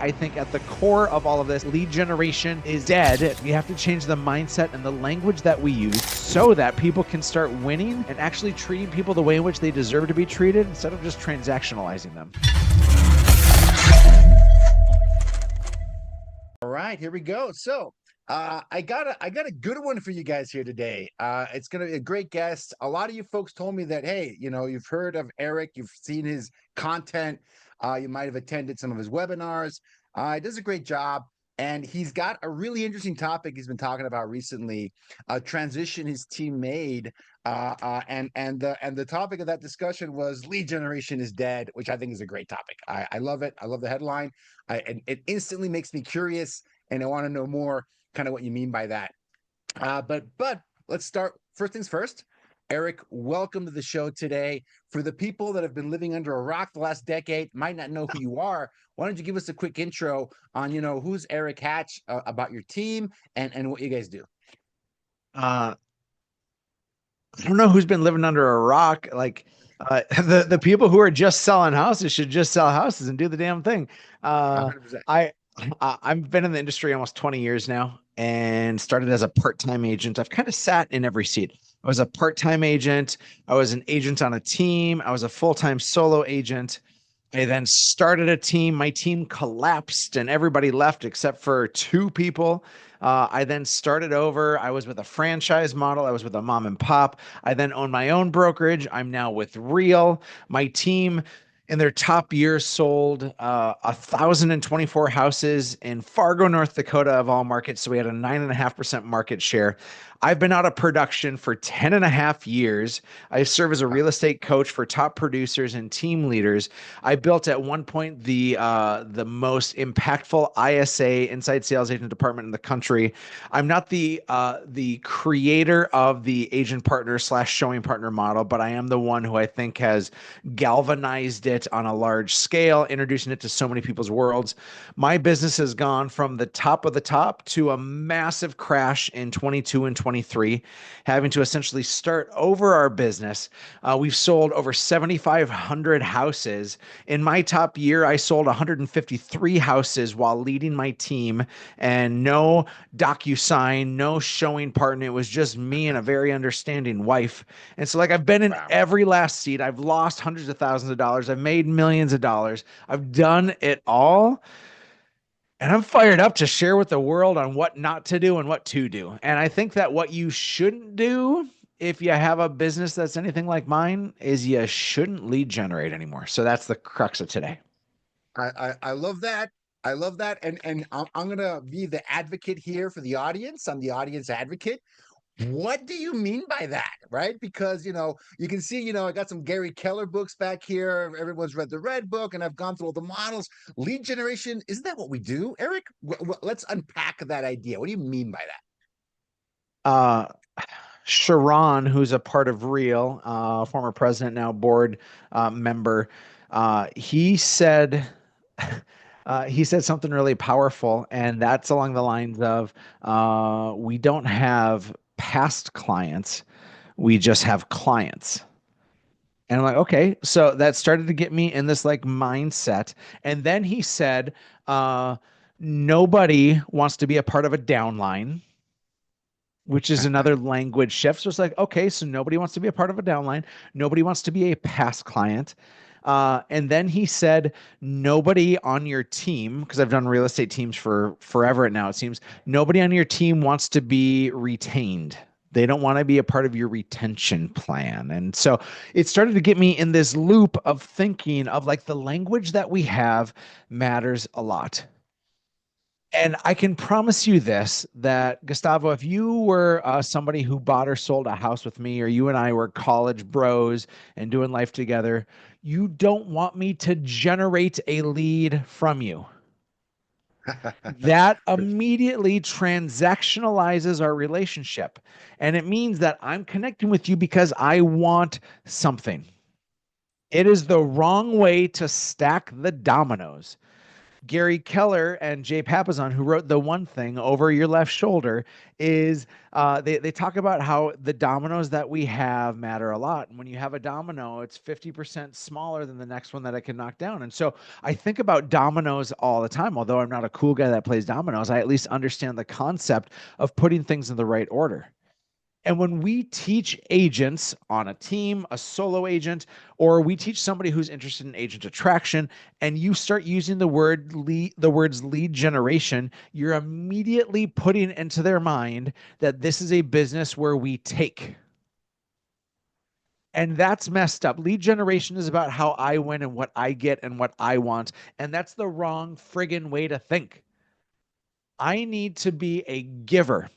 I think at the core of all of this, lead generation is dead. We have to change the mindset and the language that we use so that people can start winning and actually treating people the way in which they deserve to be treated instead of just transactionalizing them. All right, here we go. So I got a good one for you guys here today. It's gonna be a great guest. A lot of you folks told me that, hey, you've heard of Erik, you've seen his content, you might have attended some of his webinars. He does a great job, and he's got a really interesting topic he's been talking about recently, a transition his team made. And the topic of that discussion was lead generation is dead, which I think is a great topic. I love it. I love the headline. And it instantly makes me curious, and I want to know more, kind of what you mean by that. But let's start. First things first. Erik, welcome to the show today. For the people that have been living under a rock the last decade, might not know who you are, why don't you give us a quick intro on, who's Erik Hatch, about your team and what you guys do? I don't know who's been living under a rock. Like the people who are just selling houses should just sell houses and do the damn thing. 100%. I've been in the industry almost 20 years now and started as a part-time agent. I've kind of sat in every seat. I was a part-time agent. I was an agent on a team. I was a full-time solo agent. I then started a team. My team collapsed and everybody left except for two people. I then started over. I was with a franchise model. I was with a mom and pop. I then owned my own brokerage. I'm now with Real. My team in their top year sold 1,024 houses in Fargo, North Dakota, of all markets. So we had a 9.5% market share. I've been out of production for 10 and a half years. I serve as a real estate coach for top producers and team leaders. I built at one point the most impactful ISA, inside sales agent department in the country. I'm not the creator of the agent partner / showing partner model, but I am the one who I think has galvanized it on a large scale, introducing it to so many people's worlds. My business has gone from the top of the top to a massive crash in 22 and 23, having to essentially start over our business. We've sold over 7,500 houses. In my top year, I sold 153 houses while leading my team, and no DocuSign, no showing partner. It was just me and a very understanding wife. And so I've been in every last seat. I've lost hundreds of thousands of dollars. I've made millions of dollars. I've done it all. And I'm fired up to share with the world on what not to do and what to do. And I think that what you shouldn't do if you have a business that's anything like mine is you shouldn't lead generate anymore. So that's the crux of today. I love that. I love that. And I'm going to be the advocate here for the audience. I'm the audience advocate. What do you mean by that? Right? Because, you can see, I got some Gary Keller books back here. Everyone's read the Red Book, and I've gone through all the models. Lead generation, isn't that what we do? Erik, let's unpack that idea. What do you mean by that? Sharon, who's a part of Real, former president, now board member, he said something really powerful, and that's along the lines of we don't have past clients, we just have clients. And I'm like, okay. So that started to get me in this mindset. And then he said, nobody wants to be a part of a downline, which is another language shift. So it's like, okay, so nobody wants to be a part of a downline. Nobody wants to be a past client. And then he said, nobody on your team, because I've done real estate teams for forever now, it seems, nobody on your team wants to be retained. They don't want to be a part of your retention plan. And so it started to get me in this loop of thinking of the language that we have matters a lot. And I can promise you this, that Gustavo, if you were somebody who bought or sold a house with me, or you and I were college bros and doing life together, you don't want me to generate a lead from you. That immediately transactionalizes our relationship. And it means that I'm connecting with you because I want something. It is the wrong way to stack the dominoes. Gary Keller and Jay Papasan, who wrote The One Thing Over Your Left Shoulder, is they talk about how the dominoes that we have matter a lot. And when you have a domino, it's 50% smaller than the next one that I can knock down. And so I think about dominoes all the time. Although I'm not a cool guy that plays dominoes, I at least understand the concept of putting things in the right order. And when we teach agents on a team, a solo agent, or we teach somebody who's interested in agent attraction, and you start using the words lead generation, you're immediately putting into their mind that this is a business where we take. And that's messed up. Lead generation is about how I win and what I get and what I want. And that's the wrong friggin' way to think. I need to be a giver.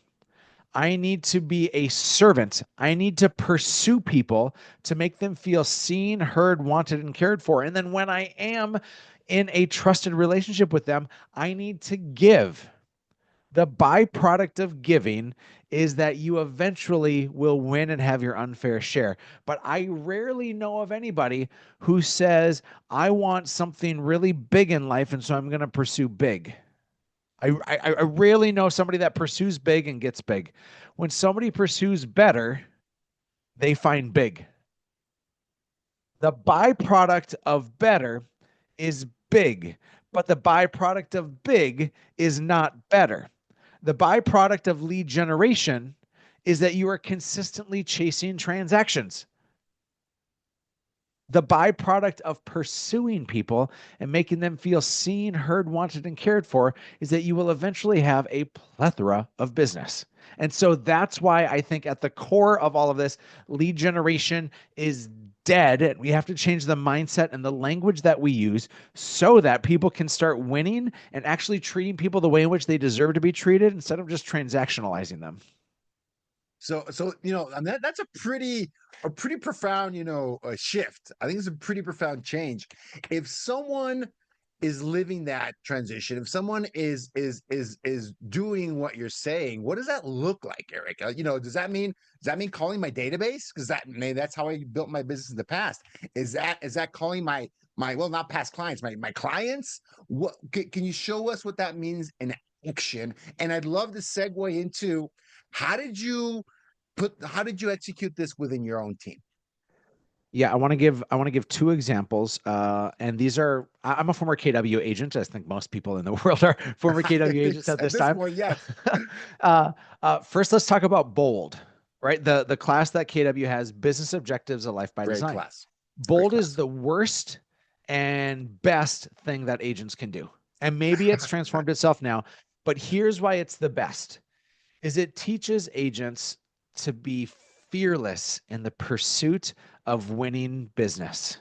I need to be a servant. I need to pursue people to make them feel seen, heard, wanted, and cared for. And then when I am in a trusted relationship with them, I need to give. The byproduct of giving is that you eventually will win and have your unfair share. But I rarely know of anybody who says, I want something really big in life, and so I'm going to pursue big. I rarely know somebody that pursues big and gets big. When somebody pursues better, they find big. The byproduct of better is big, but the byproduct of big is not better. The byproduct of lead generation is that you are consistently chasing transactions. The byproduct of pursuing people and making them feel seen, heard, wanted, and cared for is that you will eventually have a plethora of business. And so that's why I think at the core of all of this, lead generation is dead. And we have to change the mindset and the language that we use so that people can start winning and actually treating people the way in which they deserve to be treated instead of just transactionalizing them. So and that's a pretty profound, shift. I think it's a pretty profound change. If someone is living that transition, if someone is doing what you're saying, what does that look like, Erik? Does that mean calling my database? Because that's how I built my business in the past. Is that calling my well, not past clients, my clients? What can you show us what that means in action? And I'd love to segue into how did you execute this within your own team? Yeah, I want to give two examples. And these are, I'm a former KW agent. I think most people in the world are former KW agents at this time. Point, yes. First, let's talk about BOLD, right? The class that KW has, Business Objectives: A Life by Design. Class. BOLD is the worst and best thing that agents can do. And maybe it's transformed itself now, but here's why it's the best, is it teaches agents to be fearless in the pursuit of winning business.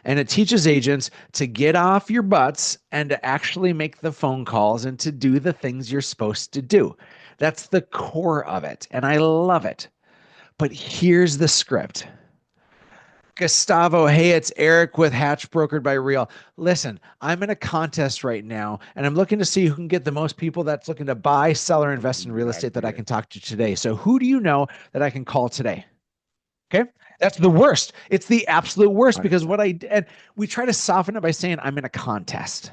And it teaches agents to get off your butts and to actually make the phone calls and to do the things you're supposed to do. That's the core of it. And I love it. But here's the script. Gustavo, hey, it's Erik with Hatch, brokered by Real. Listen, I'm in a contest right now, and I'm looking to see who can get the most people that's looking to buy, sell, or invest in real estate that I can talk to today. So who do you know that I can call today? Okay. That's the worst. It's the absolute worst, because and we try to soften it by saying I'm in a contest.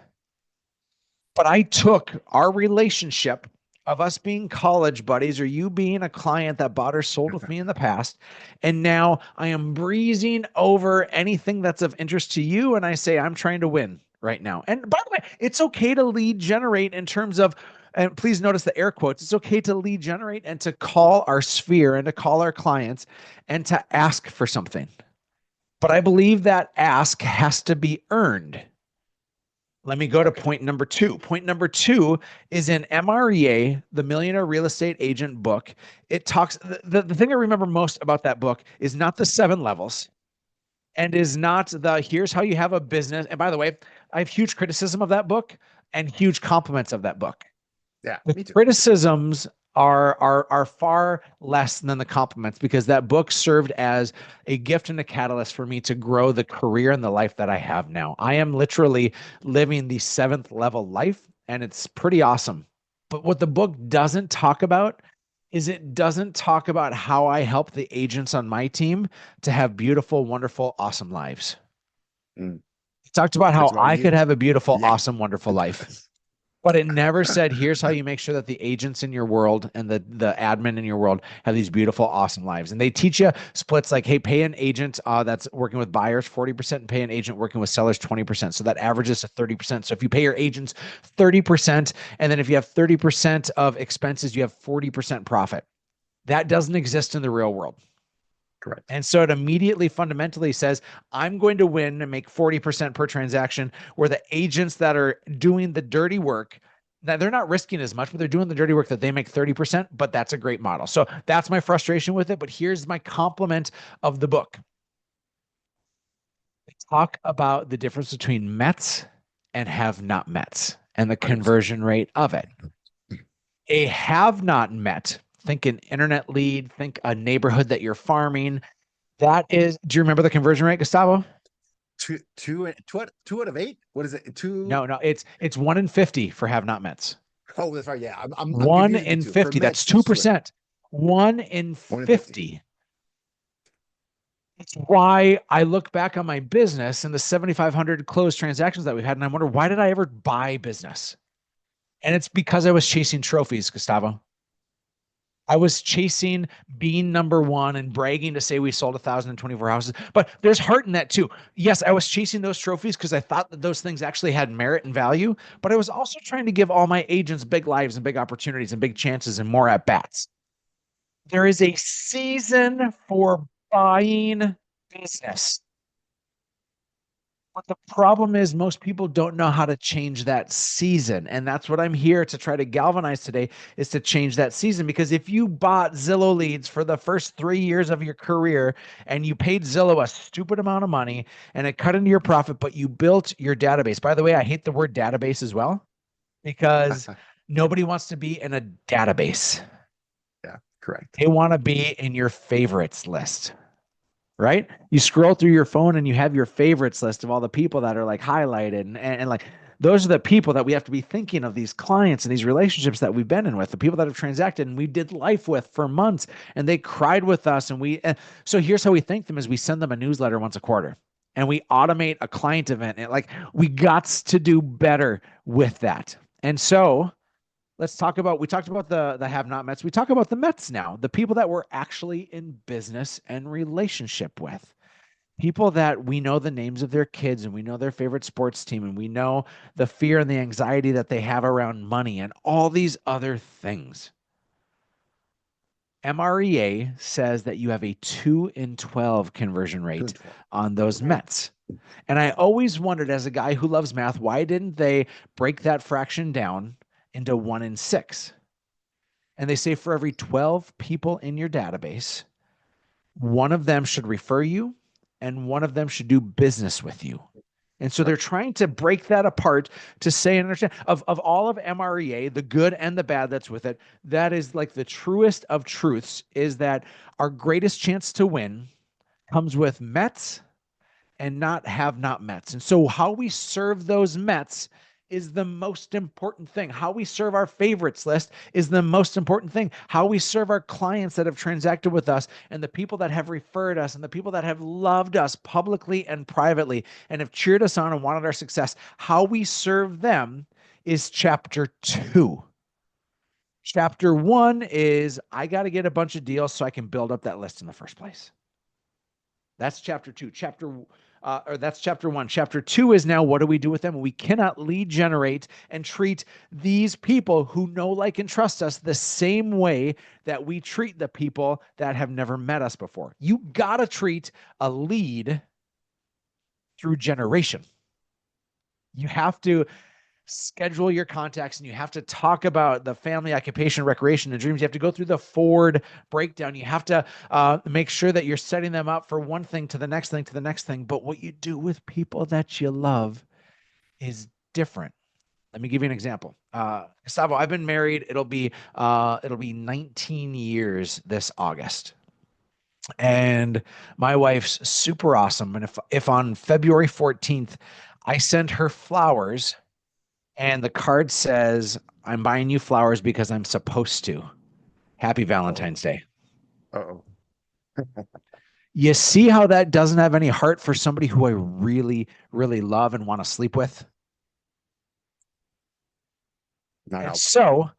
But I took our relationship of us being college buddies, or you being a client that bought or sold with me in the past, and now I am breezing over anything that's of interest to you, and I say I'm trying to win right now. And by the way, it's okay to lead generate in terms of, and please notice the air quotes, it's okay to lead generate and to call our sphere and to call our clients and to ask for something. But I believe that ask has to be earned. Let me go to point number two. Point number two is in MREA, the Millionaire Real Estate Agent book. It talks, the thing I remember most about that book is not the 7 levels and is not the here's how you have a business. And by the way, I have huge criticism of that book and huge compliments of that book. Yeah, the criticisms are far less than the compliments, because that book served as a gift and a catalyst for me to grow the career and the life that I have now. I am literally living the 7th level life, and it's pretty awesome. But what the book doesn't talk about is it doesn't talk about how I help the agents on my team to have beautiful, wonderful, awesome lives. talked about It's how about I could you. have a beautiful, Yeah. awesome, wonderful life. But it never said, here's how you make sure that the agents in your world and the admin in your world have these beautiful, awesome lives. And they teach you splits like, hey, pay an agent that's working with buyers 40% and pay an agent working with sellers 20%. So that averages to 30%. So if you pay your agents 30%, and then if you have 30% of expenses, you have 40% profit. That doesn't exist in the real world. Correct. And so it immediately fundamentally says, I'm going to win and make 40% per transaction, where the agents that are doing the dirty work, now they're not risking as much, but they're doing the dirty work that they make 30%, but that's a great model. So that's my frustration with it. But here's my compliment of the book. They talk about the difference between Mets and have not Mets and the 100%. conversion rate of it. A have not met, think an internet lead, think a neighborhood that you're farming. That is, do you remember the conversion rate, Gustavo? Two out of eight. What is it? No, it's 1 in 50 for have not Mets. Oh, that's right. Yeah, I'm 1 confusing the in two. For 50. That's Mets, it's 2%. 1 in 1 in 50. It's why I look back on my business and the 7,500 closed transactions that we've had, and I wonder, why did I ever buy business? And it's because I was chasing trophies, Gustavo. I was chasing being number one and bragging to say we sold 1,024 houses. But there's heart in that too. Yes, I was chasing those trophies because I thought that those things actually had merit and value. But I was also trying to give all my agents big lives and big opportunities and big chances and more at bats. There is a season for buying business. But the problem is most people don't know how to change that season. And that's what I'm here to try to galvanize today, is to change that season. Because if you bought Zillow leads for the first 3 years of your career and you paid Zillow a stupid amount of money and it cut into your profit, but you built your database. By the way, I hate the word database as well, because nobody wants to be in a database. Yeah, correct. They want to be in your favorites list. Right? You scroll through your phone and you have your favorites list of all the people that are like highlighted, and like those are the people that we have to be thinking of, these clients and these relationships that we've been in with, the people that have transacted and we did life with for months and they cried with us. And so here's how we thank them: is we send them a newsletter once a quarter and we automate a client event. And like, we got to do better with that. And so let's talk about, we talked about the have not Mets. We talk about the Mets now, the people that we're actually in business and relationship with. People that we know the names of their kids and we know their favorite sports team and we know the fear and the anxiety that they have around money and all these other things. MREA says that you have a 2 in 12 conversion rate on those Mets. And I always wondered, as a guy who loves math, why didn't they break that fraction down into 1 in 6? And they say for every 12 people in your database, one of them should refer you and one of them should do business with you. And so they're trying to break that apart to say and understand of all of MREA, the good and the bad that's with it. That is like the truest of truths, is that our greatest chance to win comes with Mets and not have not Mets. And so how we serve those Mets is the most important thing. How we serve our favorites list is the most important thing. How we serve our clients that have transacted with us and the people that have referred us and the people that have loved us publicly and privately and have cheered us on and wanted our success. How we serve them is chapter 2. Chapter 1 is, I got to get a bunch of deals so I can build up that list in the first place. That's chapter 2. That's chapter 1. Chapter 2 is now, what do we do with them? We cannot lead generate and treat these people who know, like, and trust us the same way that we treat the people that have never met us before. You got to treat a lead through generation. You have to schedule your contacts and you have to talk about the family, occupation, recreation, and dreams. You have to go through the Ford breakdown. You have to make sure that you're setting them up for one thing to the next thing to the next thing. But what you do with people that you love is different. Let me give you an example. Gustavo, I've been married. It'll be 19 years this August. And my wife's super awesome. And if on February 14th, I send her flowers and the card says, I'm buying you flowers because I'm supposed to. Happy Valentine's Day. Uh-oh. You see how that doesn't have any heart for somebody who I really, really love and want to sleep with? Not And help. so,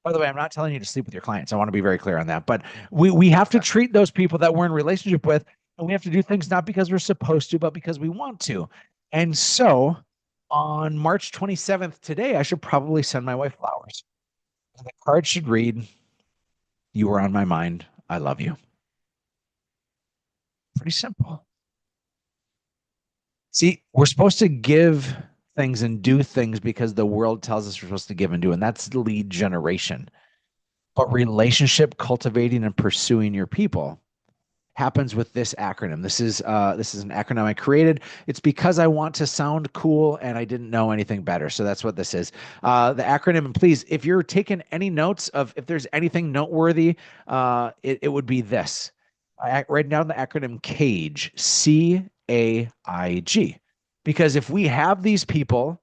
by the way, I'm not telling you to sleep with your clients. I want to be very clear on that. But we have to treat those people that we're in relationship with, and we have to do things not because we're supposed to, but because we want to. And so on March 27th today, I should probably send my wife flowers. And the card should read, "You were on my mind. I love you." Pretty simple. See, we're supposed to give things and do things because the world tells us we're supposed to give and do, and that's the lead generation. But relationship cultivating and pursuing your people happens with this acronym. This is an acronym I created. It's because I want to sound cool and I didn't know anything better. So that's what this is. The acronym, and please, if you're taking any notes of if there's anything noteworthy, it would be this. I write down the acronym CAGE, CAIG. Because if we have these people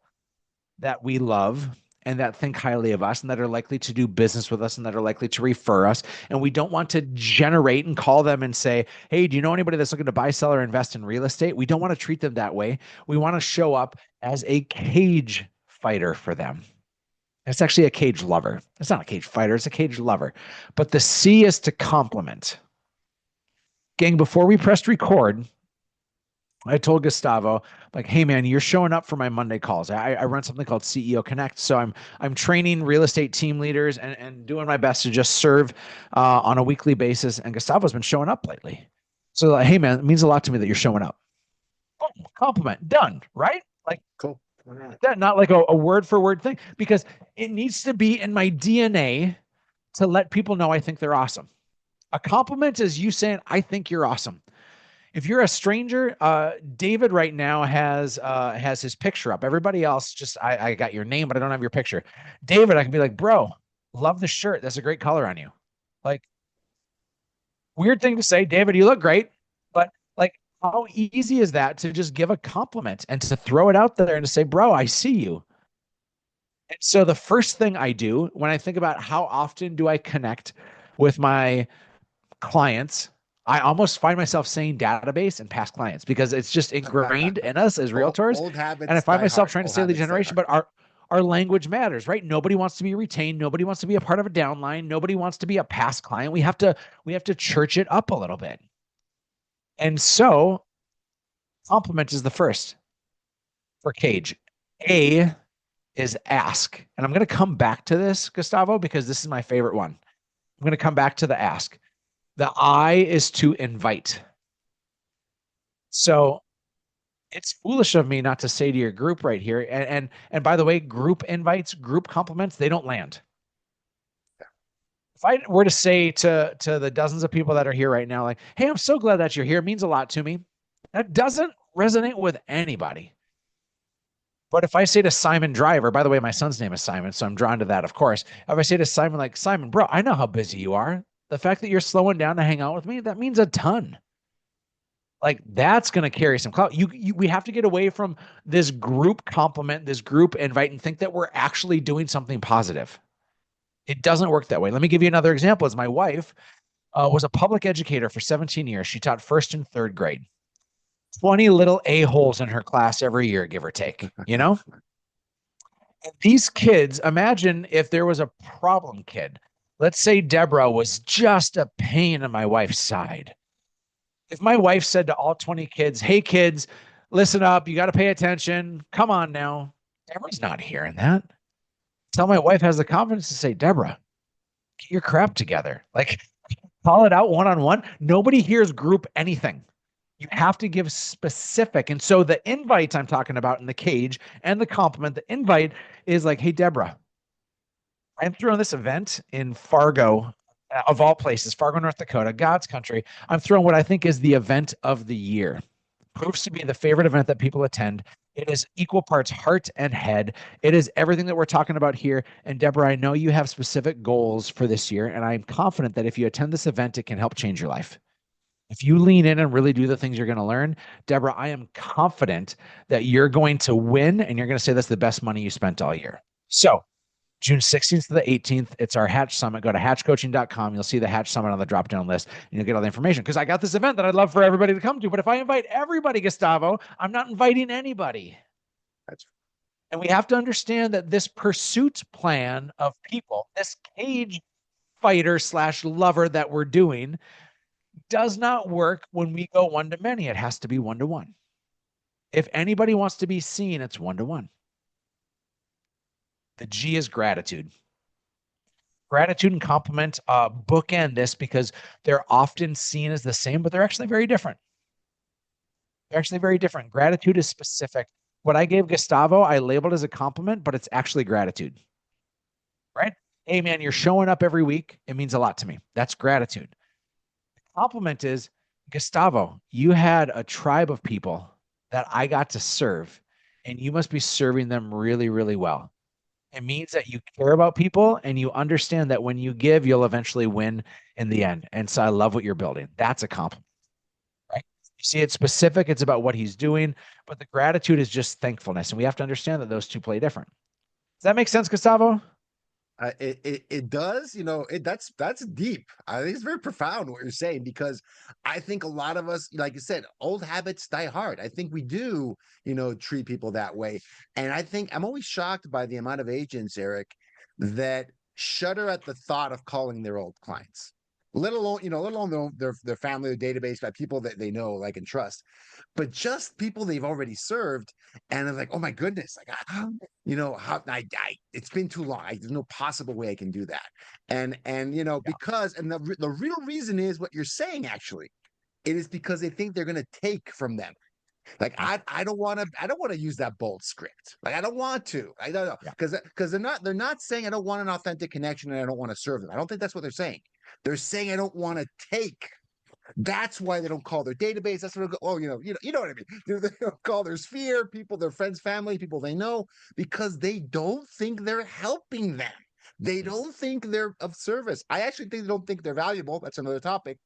that we love and that think highly of us and that are likely to do business with us and that are likely to refer us, and we don't want to generate and call them and say, hey, do you know anybody that's looking to buy, sell, or invest in real estate? We don't want to treat them that way. We want to show up as a cage fighter for them. It's actually a cage lover. It's not a cage fighter, it's a cage lover. But the C is to compliment. Gang, before we pressed record, I told Gustavo, like, hey man, you're showing up for my Monday calls. I run something called CEO Connect. So I'm training real estate team leaders and doing my best to just serve on a weekly basis. And Gustavo's been showing up lately. So like, hey man, it means a lot to me that you're showing up. Oh, compliment, done, right? Like Cool. that, not like a word for word thing, because it needs to be in my DNA to let people know I think they're awesome. A compliment is you saying, I think you're awesome. If you're a stranger, David right now has his picture up. Everybody else, just I got your name, but I don't have your picture. David, I can be like, bro, love the shirt. That's a great color on you. Like, weird thing to say, David, you look great. But like, how easy is that to just give a compliment and to throw it out there and to say, bro, I see you. And so the first thing I do when I think about how often do I connect with my clients, I almost find myself saying database and past clients because it's just ingrained in us as realtors. Old habits, And I find die myself hard. trying to Old say lead habits, die generation, hard. but our language matters, right? Nobody wants to be retained. Nobody wants to be a part of a downline. Nobody wants to be a past client. We have to church it up a little bit. And so compliment is the first for Cage. A is ask. And I'm going to come back to this, Gustavo, because this is my favorite one. I'm going to come back to the ask. The I is to invite. So it's foolish of me not to say to your group right here. And by the way, group invites, group compliments, they don't land. If I were to say to the dozens of people that are here right now, like, hey, I'm so glad that you're here. It means a lot to me. That doesn't resonate with anybody. But if I say to Simon Driver, by the way, my son's name is Simon, so I'm drawn to that, of course. If I say to Simon, like, Simon, bro, I know how busy you are. The fact that you're slowing down to hang out with me, that means a ton. Like that's going to carry some clout. We have to get away from this group compliment, this group invite, and think that we're actually doing something positive. It doesn't work that way. Let me give you another example. As my wife was a public educator for 17 years. She taught first and third grade. 20 little a-holes in her class every year, give or take, you know? And these kids, imagine if there was a problem kid. Let's say Deborah was just a pain in my wife's side. If my wife said to all 20 kids, hey kids, listen up, you got to pay attention. Come on now. Deborah's not hearing that. Tell my wife has the confidence to say, Deborah, get your crap together. Like call it out one-on-one. Nobody hears group anything. You have to give specific. And so the invite I'm talking about in the cage and the compliment, the invite is like, hey, Deborah, I'm throwing this event in Fargo, of all places, Fargo, North Dakota, God's country. I'm throwing what I think is the event of the year. Proves to be the favorite event that people attend. It is equal parts heart and head. It is everything that we're talking about here. And Deborah, I know you have specific goals for this year, and I'm confident that if you attend this event, it can help change your life. If you lean in and really do the things you're going to learn, Deborah, I am confident that you're going to win and you're going to say that's the best money you spent all year. So June 16th to the 18th, it's our Hatch Summit. Go to 𝐻𝐿_coaching.com. You'll see the Hatch Summit on the drop-down list, and you'll get all the information. Because I got this event that I'd love for everybody to come to. But if I invite everybody, Gustavo, I'm not inviting anybody. And we have to understand that this pursuit plan of people, this cage fighter / lover that we're doing, does not work when we go one to many. It has to be one to one. If anybody wants to be seen, it's one to one. The G is gratitude. Gratitude and compliment bookend this because they're often seen as the same, but they're actually very different. They're actually very different. Gratitude is specific. What I gave Gustavo, I labeled as a compliment, but it's actually gratitude, right? Hey, man, you're showing up every week. It means a lot to me. That's gratitude. The compliment is, Gustavo, you had a tribe of people that I got to serve, and you must be serving them really, really well. It means that you care about people and you understand that when you give, you'll eventually win in the end. And so I love what you're building. That's a compliment, right? You see, it's specific. It's about what he's doing, but the gratitude is just thankfulness. And we have to understand that those two play different. Does that make sense, Gustavo? It does, that's deep. I think it's very profound what you're saying, because I think a lot of us, like you said, old habits die hard. I think we do, treat people that way. And I think I'm always shocked by the amount of agents, Erik, that shudder at the thought of calling their old clients, let alone their family, their database, by people that they know, like, and trust, but just people they've already served. And they're like, oh my goodness, like, it's been too long. There's no possible way I can do that. And because, and the real reason is what you're saying, actually. It is because they think they're going to take from them. Like, I don't want to use that bold script. Like, I don't want to. I don't know. Because they're not saying I don't want an authentic connection and I don't want to serve them. I don't think that's what they're saying. They're saying I don't want to take. That's why they don't call their database. That's what. Oh, you know what I mean. They don't call their sphere, people, their friends, family, people they know, because they don't think they're helping them. They don't think they're of service. I actually think they don't think they're valuable. That's another topic.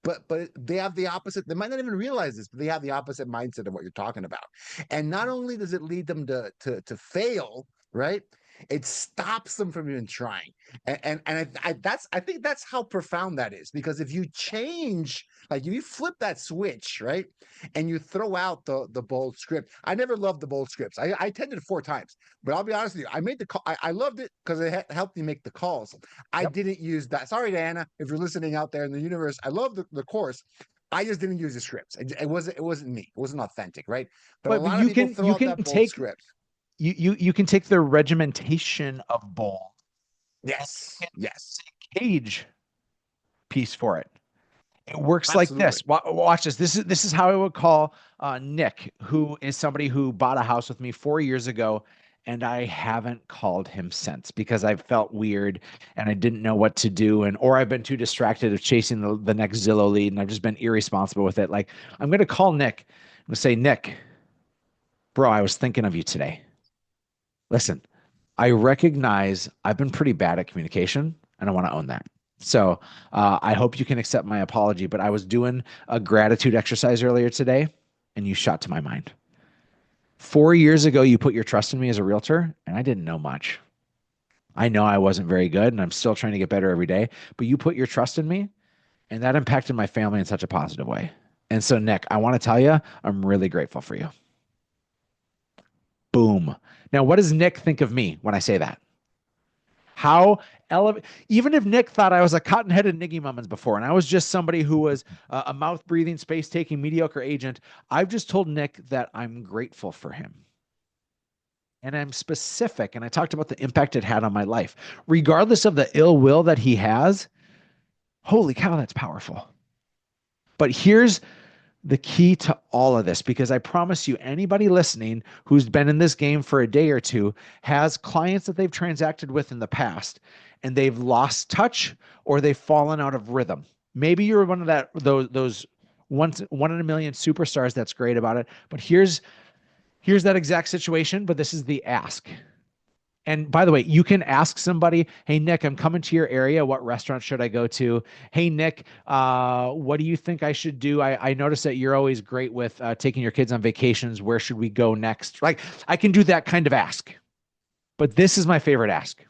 But they have the opposite. They might not even realize this, but they have the opposite mindset of what you're talking about. And not only does it lead them to fail, right? It stops them from even trying. And I think that's how profound that is. Because if you change, like, if you flip that switch, right, and you throw out the bold script. I never loved the bold scripts. I attended 4 times, but I'll be honest with you, I made the call. I loved it because it helped me make the calls. I didn't use that. Sorry, Diana, if you're listening out there in the universe. I love the course. I just didn't use the scripts. It wasn't me. It wasn't authentic, right? But a lot of people throw out that bold script. You can take the regimentation of bold. Yes. Cage piece for it. It works like this. Watch this. This is how I would call Nick, who is somebody who bought a house with me 4 years ago, and I haven't called him since because I felt weird and I didn't know what to do, or I've been too distracted of chasing the next Zillow lead, and I've just been irresponsible with it. Like, I'm going to call Nick. I'm going to say, Nick, bro, I was thinking of you today. Listen, I recognize I've been pretty bad at communication, and I want to own that. So I hope you can accept my apology, but I was doing a gratitude exercise earlier today, and you shot to my mind. 4 years ago, you put your trust in me as a realtor, and I didn't know much. I know I wasn't very good, and I'm still trying to get better every day, but you put your trust in me, and that impacted my family in such a positive way. And so, Nick, I want to tell you, I'm really grateful for you. Boom. Now, what does Nick think of me when I say that? Even if Nick thought I was a cotton-headed Niggy Mummins before, and I was just somebody who was a mouth-breathing, space-taking, mediocre agent, I've just told Nick that I'm grateful for him. And I'm specific, and I talked about the impact it had on my life. Regardless of the ill will that he has, holy cow, that's powerful. But here's the key to all of this, because I promise you, anybody listening who's been in this game for a day or two has clients that they've transacted with in the past, and they've lost touch or they've fallen out of rhythm. Maybe you're one of those one in a million superstars that's great about it. But here's that exact situation, but this is the ask. And by the way, you can ask somebody, hey, Nick, I'm coming to your area. What restaurant should I go to? Hey, Nick, what do you think I should do? I noticed that you're always great with taking your kids on vacations. Where should we go next? Like, I can do that kind of ask. But this is my favorite ask.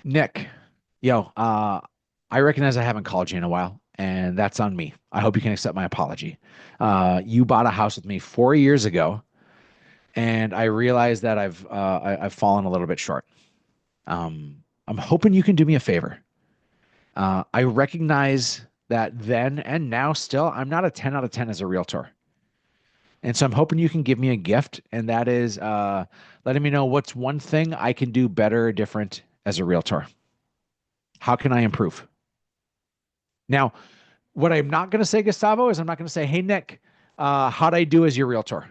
Nick, yo, I recognize I haven't called you in a while, and that's on me. I hope you can accept my apology. You bought a house with me 4 years ago, and I realize that I've fallen a little bit short. I'm hoping you can do me a favor. I recognize that then and now still, I'm not a 10 out of 10 as a realtor. And so I'm hoping you can give me a gift, and that is letting me know what's one thing I can do better or different as a realtor. How can I improve? Now, what I'm not going to say, Gustavo, is I'm not going to say, hey, Nick, how'd I do as your realtor?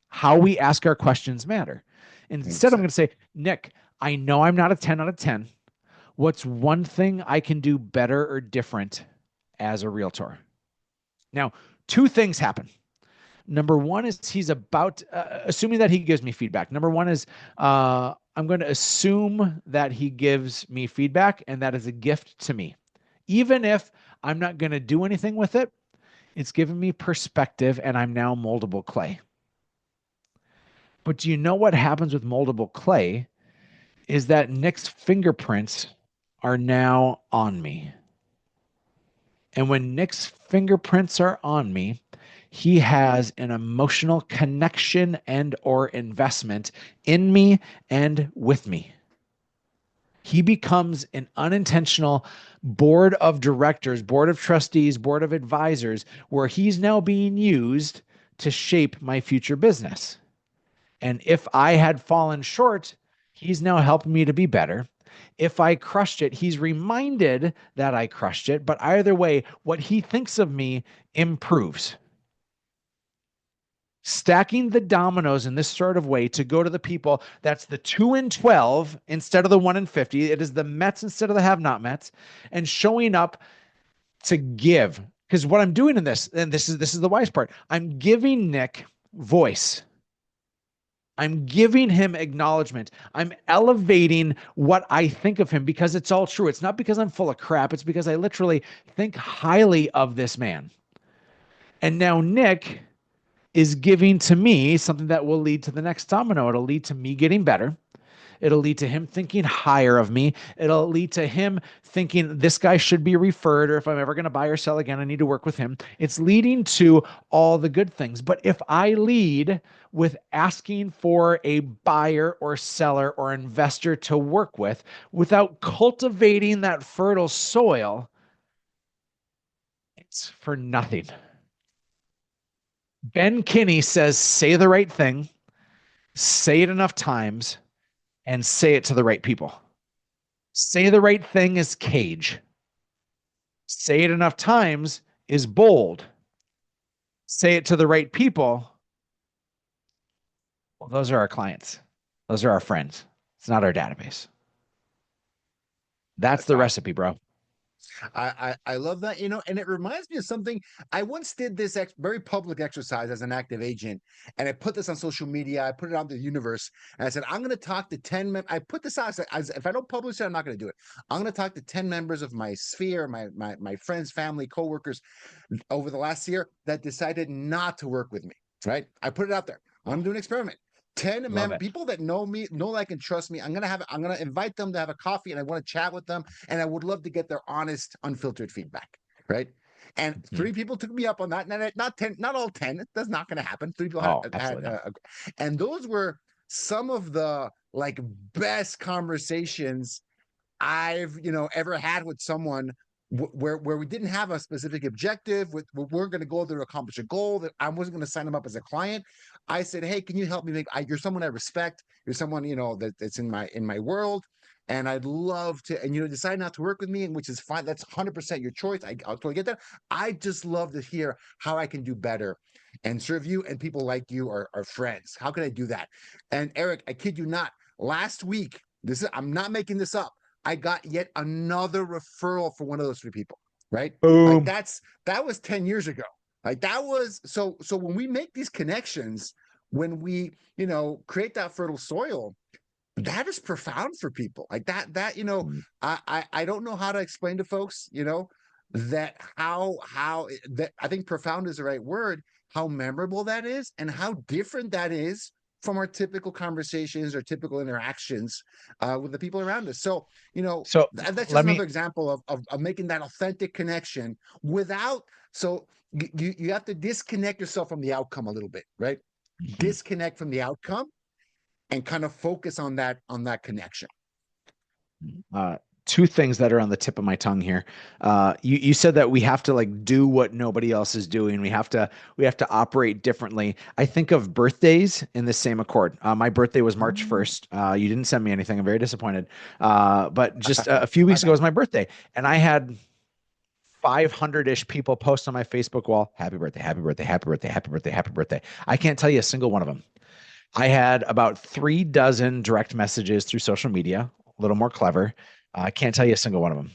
How we ask our questions matter. Instead, I'm going to say, Nick, I know I'm not a 10 out of 10. What's one thing I can do better or different as a realtor? Now, two things happen. Number one is he's about, assuming that he gives me feedback. Number one is I'm going to assume that he gives me feedback, and that is a gift to me. Even if I'm not going to do anything with it, it's given me perspective, and I'm now moldable clay. But do you know what happens with moldable clay is that Nick's fingerprints are now on me. And when Nick's fingerprints are on me, he has an emotional connection and or investment in me and with me. He becomes an unintentional board of directors, board of trustees, board of advisors, where he's now being used to shape my future business. And if I had fallen short, he's now helping me to be better. If I crushed it, he's reminded that I crushed it. But either way, what he thinks of me improves. Stacking the dominoes in this sort of way to go to the people, that's the 2 and 12 instead of the 1 and 50. It is the Mets instead of the have not Mets, and showing up to give. Because what I'm doing in this, and this is the wise part, I'm giving Nick voice. I'm giving him acknowledgement. I'm elevating what I think of him because it's all true. It's not because I'm full of crap. It's because I literally think highly of this man. And now Nick is giving to me something that will lead to the next domino. It'll lead to me getting better. It'll lead to him thinking higher of me. It'll lead to him thinking this guy should be referred, or if I'm ever going to buy or sell again, I need to work with him. It's leading to all the good things. But if I lead with asking for a buyer or seller or investor to work with without cultivating that fertile soil, it's for nothing. Ben Kinney says, say the right thing, say it enough times, and say it to the right people. Say the right thing is cage. Say it enough times is bold. Say it to the right people. Well, those are our clients. Those are our friends. It's not our database. That's the recipe, bro. I love that, and it reminds me of something. I once did this very public exercise as an active agent, and I put this on social media. I put it out to the universe, and I said, I'm going to talk to 10 I put this out. If I don't publish it, I'm not going to do it. I'm going to talk to 10 members of my sphere, my friends, family, coworkers over the last year that decided not to work with me, right? I put it out there. I'm going to do an experiment. 10 people that know me, know, like, and trust me. I'm gonna invite them to have a coffee, and I want to chat with them, and I would love to get their honest, unfiltered feedback, right? And 3 people took me up on that. Not 10, not all 10. That's not going to happen. 3 people and those were some of the like best conversations I've ever had with someone where we didn't have a specific objective. We're going to go there to accomplish a goal. That I wasn't going to sign them up as a client. I said, hey, can you help me you're someone I respect. You're someone that's in my world, and I'd love to. And decide not to work with me, which is fine. That's 100% your choice. I'll totally get that. I just love to hear how I can do better and serve you and people like you are friends. How can I do that? And Erik, I kid you not. Last week, I'm not making this up. I got yet another referral for one of those 3 people, right? Boom. Like that was 10 years ago. Like that was so when we make these connections, when we, create that fertile soil, that is profound for people. Like that, I don't know how to explain to folks, that that I think profound is the right word, how memorable that is and how different that is from our typical conversations or typical interactions with the people around us. So, you know, So that's just let me another example of making that authentic connection without, so you have to disconnect yourself from the outcome a little bit, right? Mhm. Disconnect from the outcome and kind of focus on that connection. uh, two things that are on the tip of my tongue here. You said that we have to like do what nobody else is doing. We have to operate differently. I think of birthdays in the same accord. My birthday was March 1st. You didn't send me anything. I'm very disappointed. But just a few My weeks ago bad. was my birthday, and I had 500-ish people post on my Facebook wall, happy birthday, happy birthday, happy birthday, happy birthday, happy birthday. I can't tell you a single one of them. I had about 3 dozen direct messages through social media, a little more clever. I can't tell you a single one of them.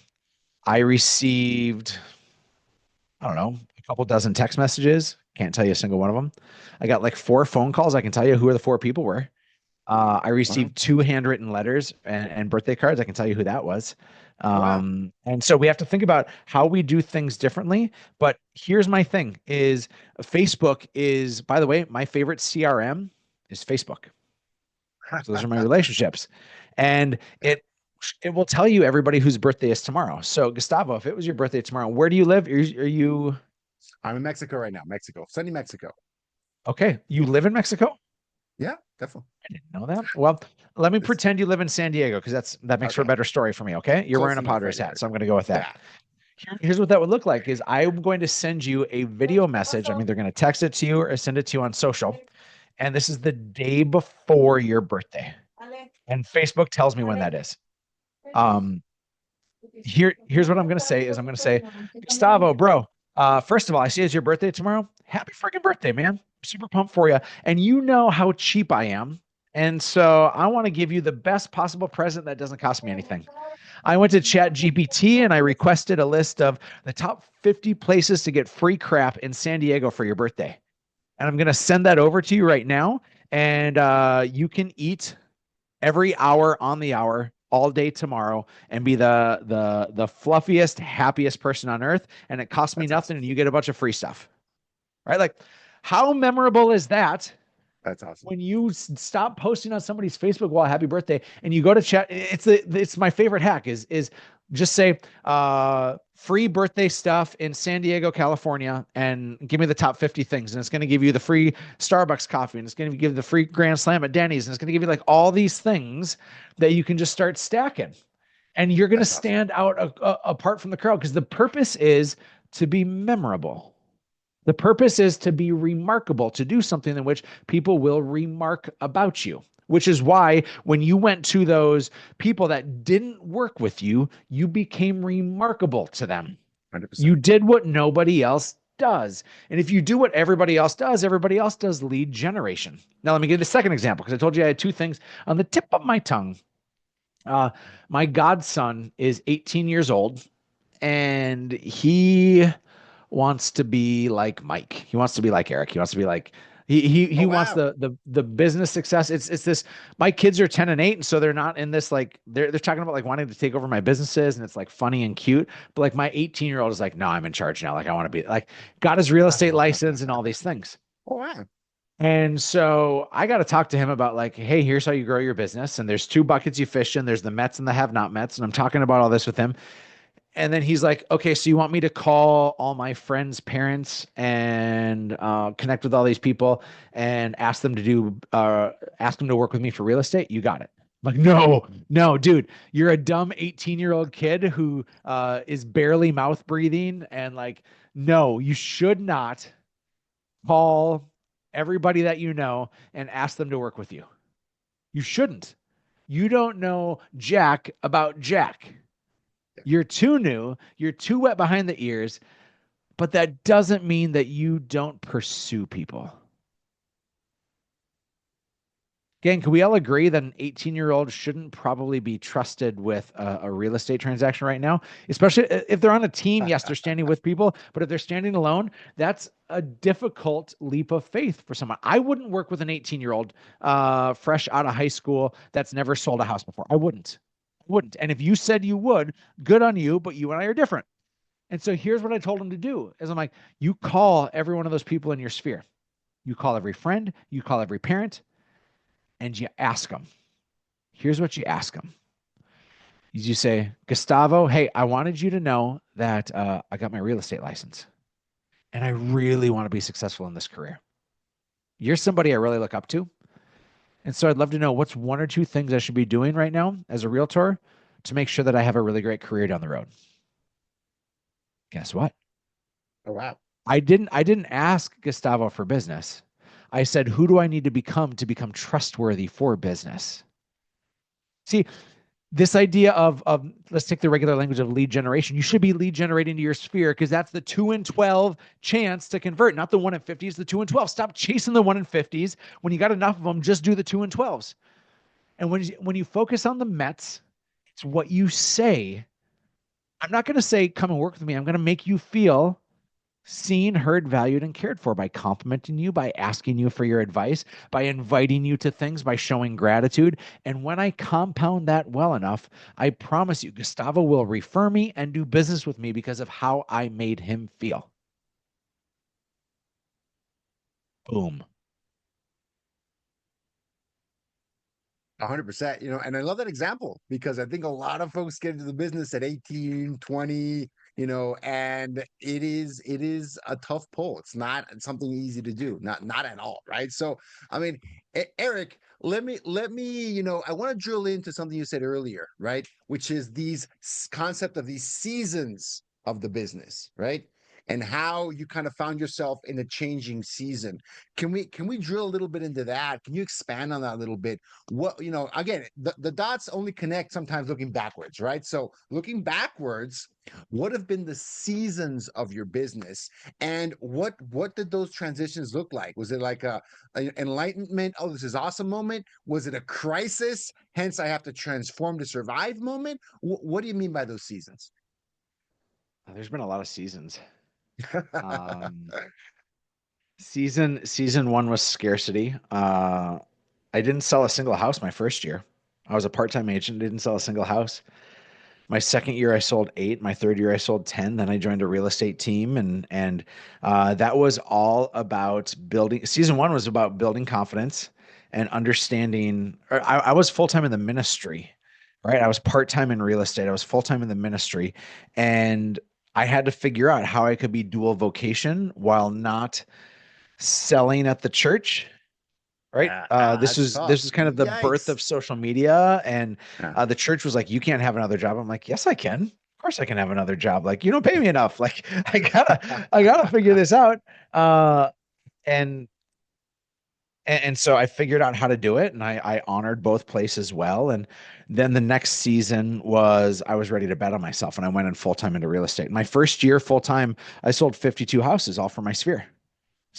I received, I don't know, a couple dozen text messages. Can't tell you a single one of them. I got like 4 phone calls. I can tell you who the 4 people were. I Wow. received 2 handwritten letters and birthday cards. I can tell you who that was. Wow. And so we have to think about how we do things differently. But here's my thing is Facebook is, by the way, my favorite CRM is Facebook. So those are my relationships. And it will tell you everybody whose birthday is tomorrow. So Gustavo, if it was your birthday tomorrow, where do you live? Are you I'm in Mexico right now. Mexico, sunny Mexico. okay? You live in Mexico? Yeah, definitely. I didn't know that. Well, let me It's pretend you live in San Diego because that makes for a okay. better story for me. Okay, you're Close wearing a enough right Padres here. hat, so I'm going to go with that. Yeah. Here's what that would look like: is I'm going to send you a video message. I'm either going to text it to you or send it to you on social, and this is the day before your birthday, and Facebook tells me when that is. Um, here's what I'm going to say: is I'm going to say, Gustavo, bro. First of all, I see it's your birthday tomorrow. Happy freaking birthday, man! Super pumped for you, and you know how cheap I am. And so I want to give you the best possible present that doesn't cost me anything. I went to Chat GPT and I requested a list of the top 50 places to get free crap in San Diego for your birthday. And I'm going to send that over to you right now. And you can eat every hour on the hour all day tomorrow and be the fluffiest, happiest person on earth. And it costs me That's nothing awesome. and you get a bunch of free stuff. Right? Like, how memorable is that? That's awesome. When you stop posting on somebody's Facebook wall happy birthday and you go to chat, it's my favorite hack is just say free birthday stuff in San Diego, California, and give me the top 50 things. And it's going to give you the free Starbucks coffee, and it's going to give you the free Grand Slam at Denny's, and it's going to give you like all these things that you can just start stacking. And you're going to That's awesome. stand out apart from the crowd because the purpose is to be memorable. The purpose is to be remarkable, to do something in which people will remark about you, which is why when you went to those people that didn't work with you, you became remarkable to them. 100%. You did what nobody else does. And if you do what everybody else does lead generation. Now, let me give you a second example because I told you I had 2 things on the tip of my tongue. My godson is 18 years old and he wants to be like Mike. He wants to be like Eric. He wants to be like he Oh wants wow. the business success. It's this. My kids are 10 and 8, and so they're not in this like they're talking about like wanting to take over my businesses, and it's like funny and cute. But like my 18-year-old is like, no, I'm in charge now. Like I want to be like got his real estate license and all these things. Oh wow. And so I got to talk to him about like, hey, here's how you grow your business. And there's 2 buckets you fish in. There's the Mets and the have not Mets. And I'm talking about all this with him. And then he's like, okay, so you want me to call all my friends' parents and connect with all these people and ask them to work with me for real estate? You got it. I'm like, no, no, dude, you're a dumb 18-year-old kid who is barely mouth breathing. And like, no, you should not call everybody that you know and ask them to work with you. You shouldn't. You don't know Jack about Jack. You're too new, you're too wet behind the ears, but that doesn't mean that you don't pursue people. Again, can we all agree that an 18-year-old shouldn't probably be trusted with a real estate transaction right now? Especially if they're on a team, yes, they're standing with people, but if they're standing alone, that's a difficult leap of faith for someone. I wouldn't work with an 18-year-old fresh out of high school that's never sold a house before. I wouldn't. And if you said you would, good on you, but you and I are different. And so here's what I told him to do is I'm like, you call every one of those people in your sphere. You call every friend, you call every parent, and you ask them. Here's what you ask them. You say, Gustavo, hey, I wanted you to know that I got my real estate license and I really want to be successful in this career. You're somebody I really look up to. And so I'd love to know what's one or two things I should be doing right now as a realtor to make sure that I have a really great career down the road. Guess what? Oh, wow. I didn't ask Gustavo for business. I said, who do I need to become trustworthy for business? See, this idea of let's take the regular language of lead generation. You should be lead generating to your sphere because that's the 2 in 12 chance to convert, not the 1 in 50s, the 2 in 12. Stop chasing the 1 in 50s. When you got enough of them, just do the 2 in 12s. And when you focus on the Mets, it's what you say. I'm not going to say, come and work with me. I'm going to make you feel seen, heard, valued, and cared for by complimenting you, by asking you for your advice, by inviting you to things, by showing gratitude. And when I compound that well enough, I promise you, Gustavo will refer me and do business with me because of how I made him feel. Boom. 100%, and I love that example because I think a lot of folks get into the business at 18, 20, and it is a tough pull. It's not something easy to do, not at all, right? So, I mean, Erik, let me, I want to drill into something you said earlier, right? Which is these concept of these seasons of the business, right? And how you kind of found yourself in a changing season. Can we drill a little bit into that? Can you expand on that a little bit? What, again, the dots only connect sometimes looking backwards, right? So looking backwards, what have been the seasons of your business, and what did those transitions look like? Was it like an enlightenment, oh, this is awesome moment? Was it a crisis, hence I have to transform to survive moment? What do you mean by those seasons? There's been a lot of seasons. Season one was scarcity. I didn't sell a single house my first year. I was a part-time agent, didn't sell a single house. My second year, I sold 8. My third year, I sold 10. Then I joined a real estate team, and that was all about building. Season one was about building confidence and understanding. I was full-time in the ministry, right? I was part-time in real estate. I was full-time in the ministry, and I had to figure out how I could be dual vocation while not selling at the church, right? This That's was tough. this was kind of the birth Yikes. of social media, and Yeah. the church was like, "You can't have another job." I'm like, "Yes, I can. Of course, I can have another job. Like, you don't pay me enough. Like, I gotta figure this out." And and so I figured out how to do it, and I honored both places well. And then the next season was I was ready to bet on myself, and I went in full time into real estate. My first year full time, I sold 52 houses, all for my sphere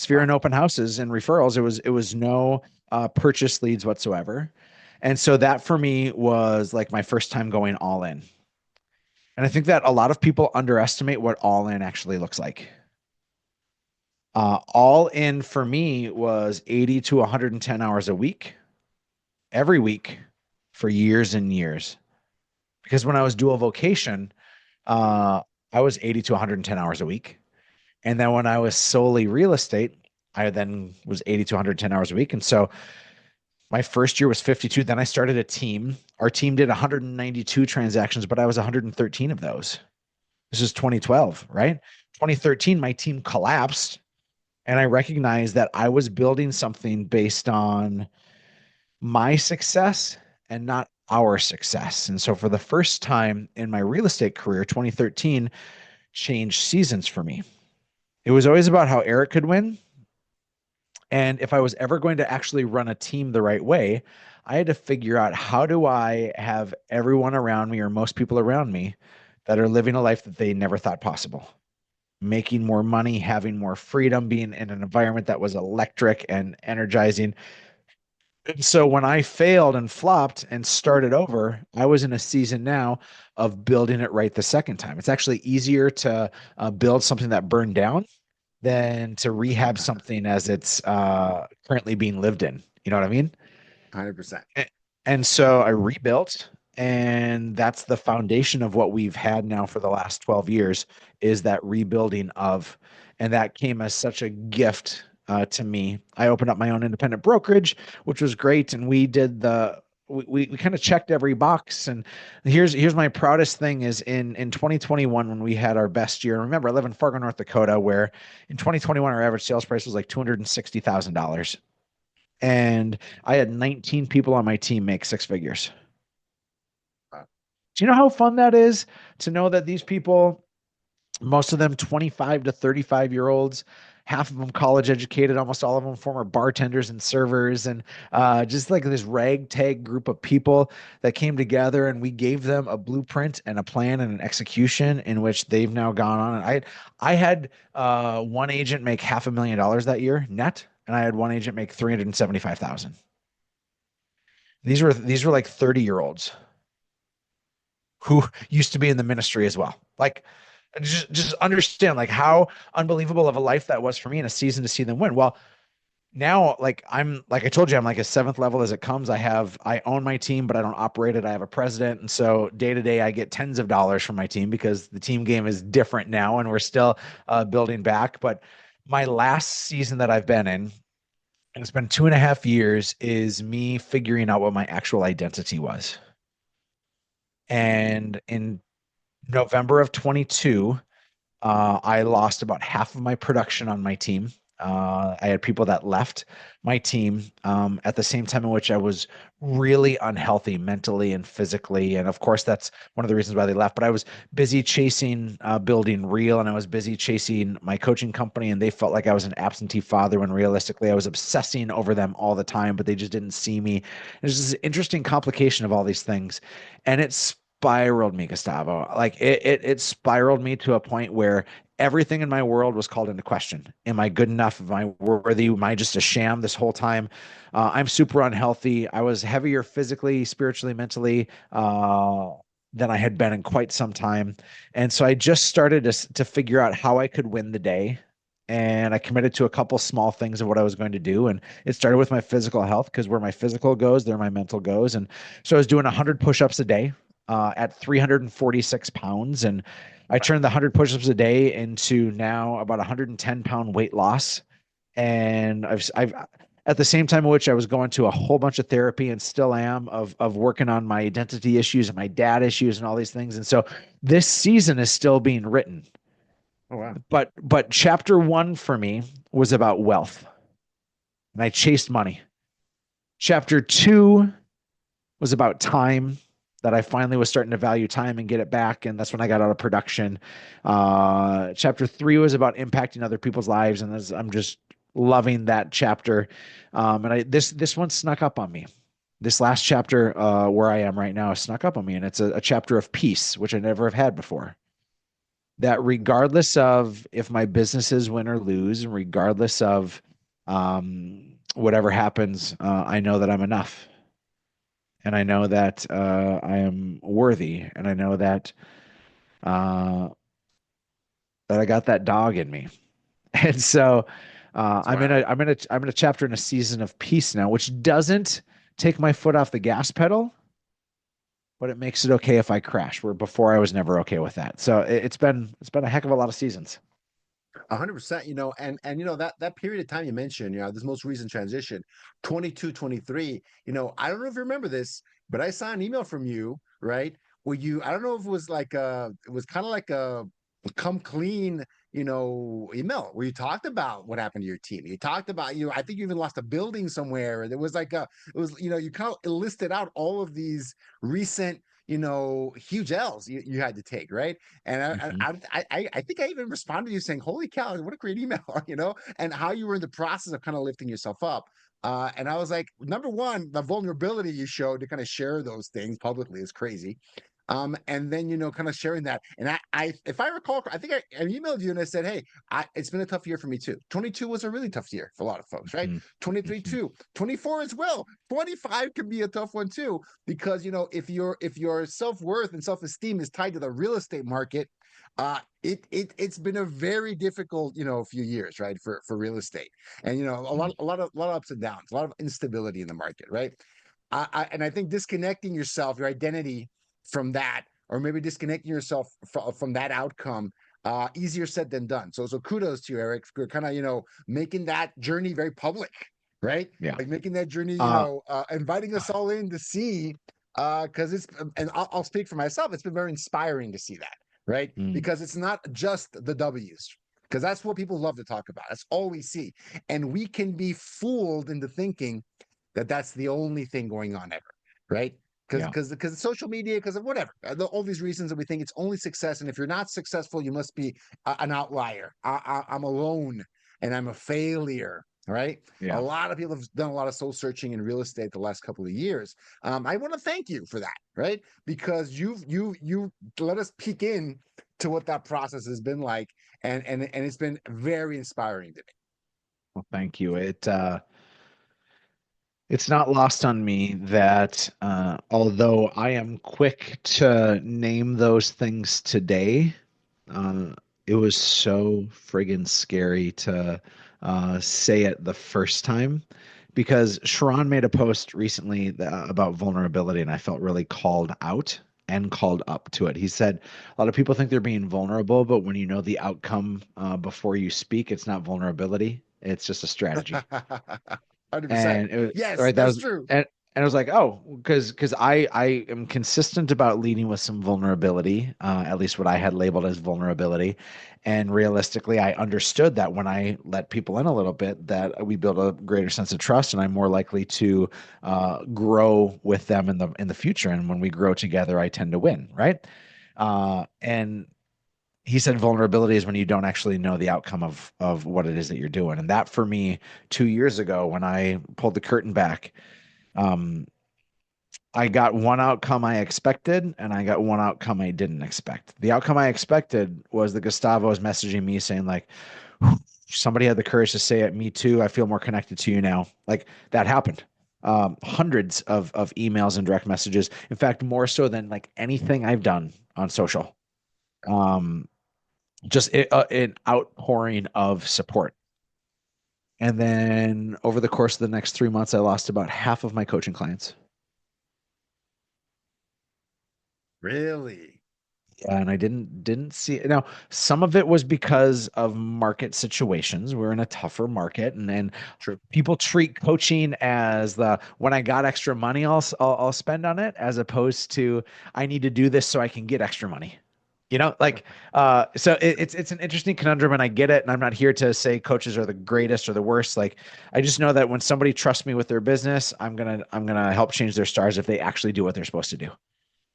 Wow. and open houses and referrals. It was no purchase leads whatsoever. And so that for me was like my first time going all in. And I think that a lot of people underestimate what all in actually looks like. All in for me was 80 to 110 hours a week, every week for years and years. Because when I was dual vocation, I was 80 to 110 hours a week. And then when I was solely real estate, I then was 80 to 110 hours a week. And so my first year was 52. Then I started a team. Our team did 192 transactions, but I was 113 of those. This is 2012, right? 2013, my team collapsed. And I recognized that I was building something based on my success and not our success. And so for the first time in my real estate career, 2013 changed seasons for me. It was always about how Erik could win. And if I was ever going to actually run a team the right way, I had to figure out how do I have everyone around me or most people around me that are living a life that they never thought possible, making more money, having more freedom, being in an environment that was electric and energizing. And so when I failed and flopped and started over, I was in a season now of building it right the second time. It's actually easier to build something that burned down than to rehab something as it's currently being lived in. You know what I mean? 100%. And so I rebuilt, and that's the foundation of what we've had now for the last 12 years is that rebuilding of, and that came as such a gift to me. I opened up my own independent brokerage, which was great. And we did we kind of checked every box. And here's my proudest thing is in 2021, when we had our best year. Remember, I live in Fargo, North Dakota, where in 2021, our average sales price was like $260,000. And I had 19 people on my team make six figures. Do you know how fun that is to know that these people, most of them 25 to 35-year-olds, half of them college educated, almost all of them former bartenders and servers, and just like this ragtag group of people that came together, and we gave them a blueprint and a plan and an execution in which they've now gone on. And I had one agent make $500,000 that year net, and I had one agent make 375,000. These were like 30-year-olds who used to be in the ministry as well. Like, just understand like how unbelievable of a life that was for me in a season to see them win. Well, now, like I told you, I'm like a seventh level as it comes. I own my team, but I don't operate it. I have a president. And so day to day, I get tens of dollars from my team because the team game is different now and we're still building back. But my last season that I've been in, and it's been 2.5 years, is me figuring out what my actual identity was. And in November of 22, I lost about half of my production on my team. I had people that left my team at the same time in which I was really unhealthy mentally and physically. And of course, that's one of the reasons why they left. But I was busy chasing building real, and I was busy chasing my coaching company. And they felt like I was an absentee father when realistically I was obsessing over them all the time, but they just didn't see me. There's this interesting complication of all these things. And it's spiraled me, Gustavo. Like it spiraled me to a point where everything in my world was called into question. Am I good enough? Am I worthy? Am I just a sham this whole time? I'm super unhealthy. I was heavier physically, spiritually, mentally than I had been in quite some time. And so I just started to figure out how I could win the day. And I committed to a couple small things of what I was going to do. And it started with my physical health, because where my physical goes, there my mental goes. And so I was doing 100 push-ups a day at 346 pounds. And I turned the 100 push-ups a day into now about 110-pound weight loss. And I've at the same time in which I was going to a whole bunch of therapy, and still am, of working on my identity issues and my dad issues and all these things. And so this season is still being written. Oh, wow. But chapter 1 for me was about wealth, and I chased money. Chapter 2 was about time, that I finally was starting to value time and get it back. And that's when I got out of production. Chapter 3 was about impacting other people's lives. And I'm just loving that chapter. And this one snuck up on me. This last chapter where I am right now snuck up on me. And it's a chapter of peace, which I never have had before. That regardless of if my businesses win or lose, and regardless of whatever happens, I know that I'm enough. And I know that I am worthy, and I know that that I got that dog in me. And so I'm in a chapter in a season of peace now, which doesn't take my foot off the gas pedal, but it makes it okay if I crash. Where before I was never okay with that. So it's been a heck of a lot of seasons. 100%, and that period of time you mentioned, this most recent transition, 22, 23, I don't know if you remember this, but I saw an email from you, right? Where I don't know if it was like it was kind of like a come clean, email where you talked about what happened to your team. You talked about, I think you even lost a building somewhere. And it was like you kind of listed out all of these recent, huge L's you had to take, right? And Mhm. I think I even responded to you saying, "Holy cow, what a great email!" And how you were in the process of kind of lifting yourself up. And I was like, number one, the vulnerability you showed to kind of share those things publicly is crazy. And then kind of sharing that. And if I recall, I think I emailed you and I said, "Hey, it's been a tough year for me too. 22 was a really tough year for a lot of folks, right? Mhm. 23 Mhm. too, 24 as well. 25 can be a tough one too, because if your self-worth and self-esteem is tied to the real estate market, it's been a very difficult few years, right, for real estate, and a lot of ups and downs, a lot of instability in the market, right? And I think disconnecting yourself, your identity from that, or maybe disconnecting yourself from that outcome, easier said than done. So kudos to you, Erik, for kind of, making that journey very public, right? Yeah. Like making that journey, Uh, inviting us all in to see, because and I'll speak for myself, it's been very inspiring to see that, right? mm, Because it's not just the W's, because that's what people love to talk about. That's all we see. And we can be fooled into thinking that that's the only thing going on ever, right? yeah. Because of social media, because of whatever, all these reasons that we think it's only success, and if you're not successful, you must be an outlier. I'm alone, and I'm a failure. Right. A Yeah. lot of people have done a lot of soul searching in real estate the last couple of years. I want to thank you for that, right? Because you let us peek in to what that process has been like, and it's been very inspiring to me. Well, thank you. It's not lost on me that although I am quick to name those things today, uh, it was so friggin' scary to say it the first time because Sharon made a post recently about vulnerability, and I felt really called out and called up to it. He said a lot of people think they're being vulnerable, but when you know the outcome before you speak, it's not vulnerability, it's just a strategy. 100%. And it was Yes, right that that's was true. and it was like, oh, because I am consistent about leading with some vulnerability, at least what I had labeled as vulnerability. And realistically, I understood that when I let people in a little bit, that we build a greater sense of trust, and I'm more likely to grow with them in the future. And when we grow together, I tend to win, right? And he said vulnerability is when you don't actually know the outcome of what it is that you're doing. And that for me, 2 years ago, when I pulled the curtain back, um, I got one outcome I expected, and I got one outcome I didn't expect. The outcome I expected was that Gustavo was messaging me saying, like, somebody had the courage to say it. Me too. I feel more connected to you now. Like that happened. Hundreds of emails and direct messages. In fact, more so than like anything I've done on social. Um, just an outpouring of support. And then over the course of the next 3 months, I lost about half of my coaching clients. Really? And I didn't see it. Now, some of it was because of market situations. We're in a tougher market, and True. people treat coaching as the when I got extra money, I'll spend on it, as opposed to I need to do this so I can get extra money. Like so it's an interesting conundrum, and I get it. And I'm not here to say coaches are the greatest or the worst. Like I just know that when somebody trusts me with their business, I'm gonna help change their stars if they actually do what they're supposed to do.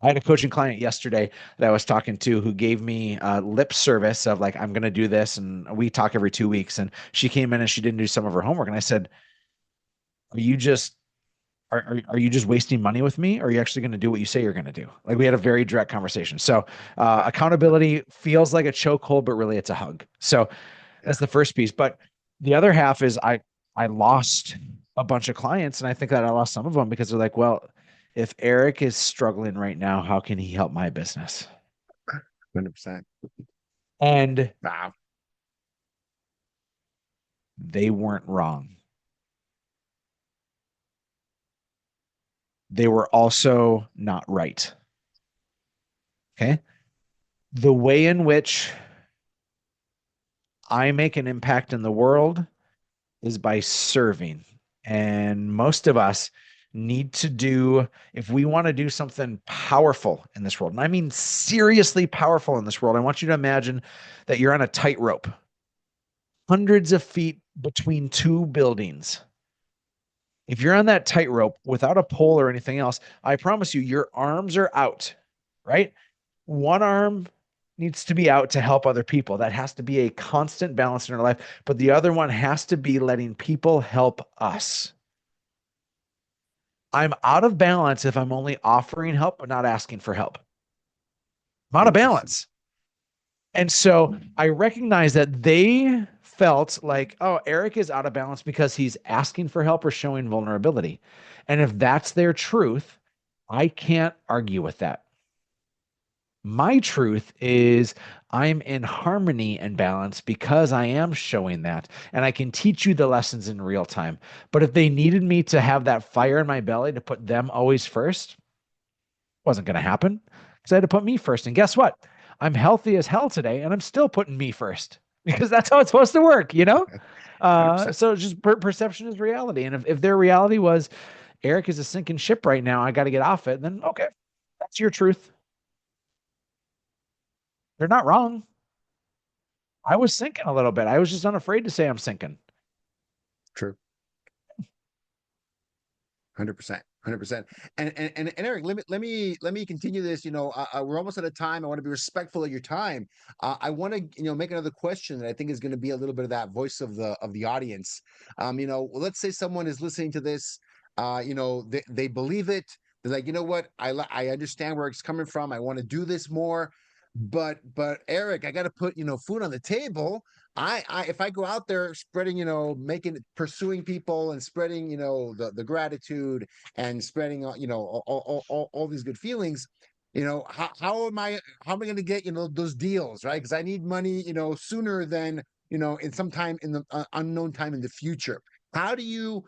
I had a coaching client yesterday that I was talking to who gave me lip service of like, I'm going to do this. And we talk every 2 weeks. And she came in and she didn't do some of her homework. And I said, are you just, are you just wasting money with me? Or are you actually going to do what you say you're going to do? Like we had a very direct conversation. So accountability feels like a chokehold, but really it's a hug. So Yeah. that's the first piece. But the other half is I lost a bunch of clients, and I think that I lost some of them because they're like, well, if Erik is struggling right now, how can he help my business? 100%. And Wow. they weren't wrong. They were also not right. Okay. The way in which I make an impact in the world is by serving. And most of us need to do, if we want to do something powerful in this world, and I mean seriously powerful in this world, I want you to imagine that you're on a tightrope, hundreds of feet between two buildings. If you're on that tightrope without a pole or anything else, I promise you, your arms are out, right? One arm needs to be out to help other people. That has to be a constant balance in our life. But the other one has to be letting people help us. I'm out of balance if I'm only offering help but not asking for help. I'm out of Interesting. balance. And so I recognize that they felt like, oh, Erik is out of balance because he's asking for help or showing vulnerability. And if that's their truth, I can't argue with that. My truth is I'm in harmony and balance because I am showing that, and I can teach you the lessons in real time. But if they needed me to have that fire in my belly to put them always first, it wasn't going to happen because I had to put me first. And guess what? I'm healthy as hell today, and I'm still putting me first because that's how it's supposed to work, you know? 100%. So just perception is reality. And if their reality was Erik is a sinking ship right now, I got to get off it, then okay, that's your truth. They're not wrong. I was sinking a little bit. I was just unafraid to say I'm sinking. True. 100%. 100%. And Erik, let me continue this. We're almost out of time. I want to be respectful of your time. I want to make another question that I think is going to be a little bit of that voice of the audience. Let's say someone is listening to this. They believe it. They're like, you know what? I understand where it's coming from. I want to do this more. But Erik, I got to put food on the table. I if I go out there spreading, pursuing people and spreading, the gratitude and spreading, all these good feelings, how am I going to get, those deals, right? Because I need money, sooner than, in some time in the unknown time in the future. How would you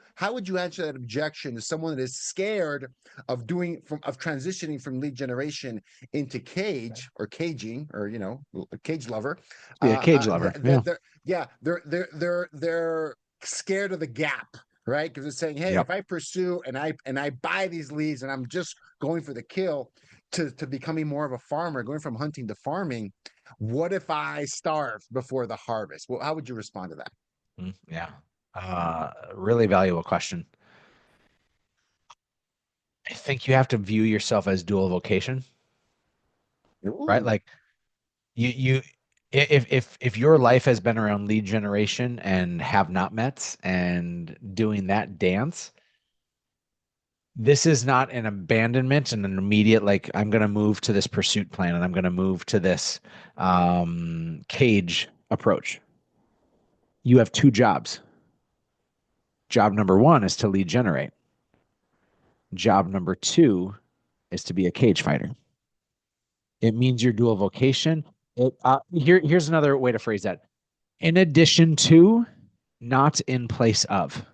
answer that objection to someone that is scared of transitioning from lead generation into cage or caging or a cage lover? Be a cage lover. They're scared of the gap, right? Because they're saying, hey, Yep. if I pursue and I buy these leads and I'm just going for the kill to becoming more of a farmer, going from hunting to farming, what if I starve before the harvest? Well, how would you respond to that? Yeah. Really valuable question. I think you have to view yourself as dual vocation, right? Ooh. Like you if your life has been around lead generation and have not mets and doing that dance, this is not an abandonment and an immediate like I'm going to move to this pursuit plan and I'm going to move to this cage approach. You have two jobs. Job number one is to lead generate. Job number two is to be a cage fighter. It means your dual vocation. Here's another way to phrase that. In addition to, not in place of.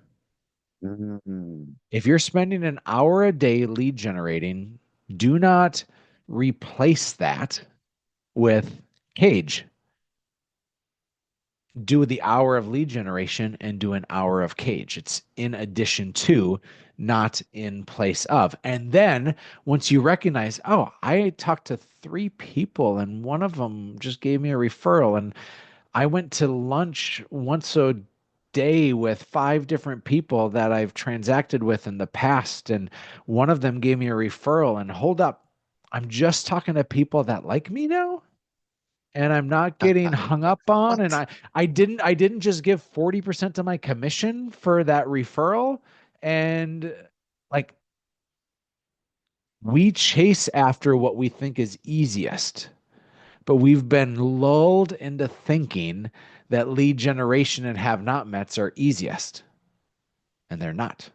Mm. If you're spending an hour a day lead generating, do not replace that with cage. Do the hour of lead generation and do an hour of cage. It's in addition to, not in place of. And then once you recognize, oh, I talked to 3 people and one of them just gave me a referral, and I went to lunch once a day with 5 different people that I've transacted with in the past, and one of them gave me a referral, and hold up, I'm just talking to people that like me now? And I'm not getting hung up on. And What? I didn't just give 40% of my commission for that referral. And like we chase after what we think is easiest, but we've been lulled into thinking that lead generation and have not mets are easiest. And they're not.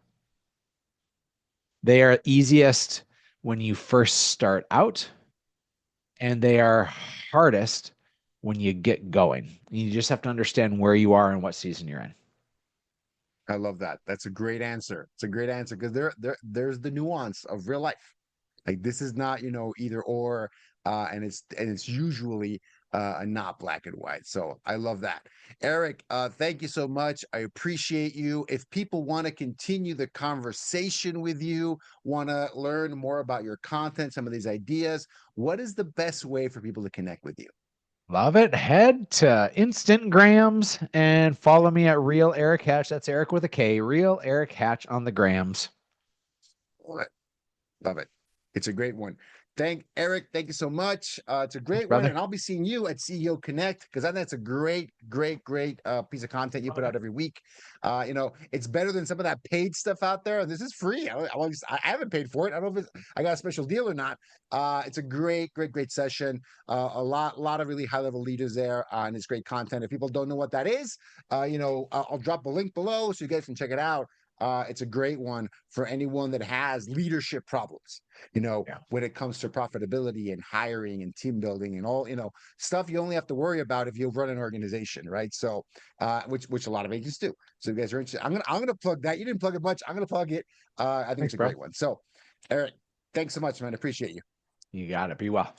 They are easiest when you first start out, and they are hardest when you get going. You just have to understand where you are and what season you're in. I love that. That's a great answer. It's a great answer because there's the nuance of real life. Like this is not, either or, and it's usually not black and white. So I love that. Erik, thank you so much. I appreciate you. If people want to continue the conversation with you, want to learn more about your content, some of these ideas, what is the best way for people to connect with you? Love it. Head to Instagrams and follow me at Real Erik Hatch. That's Erik with a K. Real Erik Hatch on the grams. Love it. Love it. It's a great one. Erik. Thank you so much. It's a Thanks, great one, brother. and I'll be seeing you at CEO Connect because I think that's a great, great, great piece of content you put out every week. It's better than some of that paid stuff out there. This is free. I haven't paid for it. I don't know if I got a special deal or not. It's a great, great, great session. A lot of really high level leaders there, and it's great content. If people don't know what that is, I'll drop a link below so you guys can check it out. It's a great one for anyone that has leadership problems, Yeah. when it comes to profitability and hiring and team building and all, stuff you only have to worry about if you run an organization, right? So, which a lot of agents do. So if you guys are interested, I'm gonna plug that. You didn't plug it much. I'm gonna plug it. I think Thanks, it's a bro. great one. So, Erik, thanks so much, man. I appreciate you. You got it. Be well.